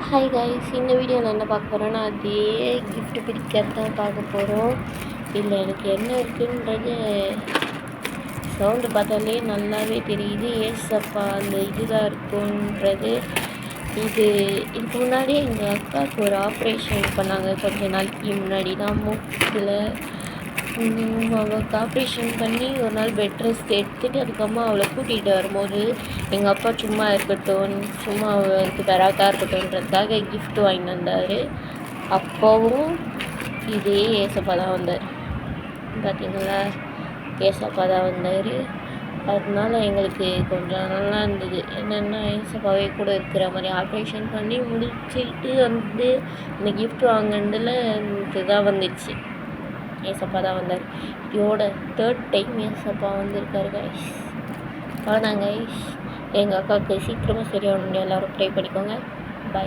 Hi guys, இந்த வீடியோவில் என்ன பார்க்க போகிறோன்னா அதே gift பிரிக்கிறது தான் பார்க்க போகிறோம். இதில் எனக்கு என்ன இருக்குன்றது சவுண்டு பார்த்தாலே நல்லாவே தெரியுது. ஏசப்பா அந்த இதுதான் இருக்குன்றது. இதுக்கு முன்னாடி எங்கள் அக்காவுக்கு ஒரு ஆப்ரேஷன் பண்ணாங்க. கொஞ்ச நாளைக்கு முன்னாடி தான் மூக்கில் அவளுக்கு ஆப்ரேஷன் பண்ணி ஒரு நாள் பெட் ரெஸ்ட் எடுத்துகிட்டு அதுக்கப்புறமா அவளை கூட்டிகிட்டு வரும்போது எங்கள் அப்பா சும்மா இருக்கட்டும், சும்மா அவளுக்கு பெராக்காக இருக்கட்டும்ன்றதுக்காக கிஃப்ட் வாங்கிட்டு வந்தார். அப்போவும் இதே ஏசப்பா தான் வந்தார். பார்த்தீங்களா, ஏசப்பா தான் வந்தார். அதனால எங்களுக்கு கொஞ்சம் நல்லா இருந்தது. என்னென்னா ஏசப்பாவே கூட இருக்கிற மாதிரி ஆப்ரேஷன் பண்ணி முடிச்சுட்டு வந்து இந்த கிஃப்ட் வாங்கினதில் இதுதான் வந்துடுச்சு. ஏசப்பா தான் வந்தார். இதோட 3rd டைம் ஏசப்பா வந்திருக்காரு கைஸ். அவ்வளோதான் கைஸ். எங்கள் அக்காவுக்கு சீக்கிரமாக சரியாகணும். எல்லோரும் ட்ரை பண்ணிக்கோங்க. பாய்.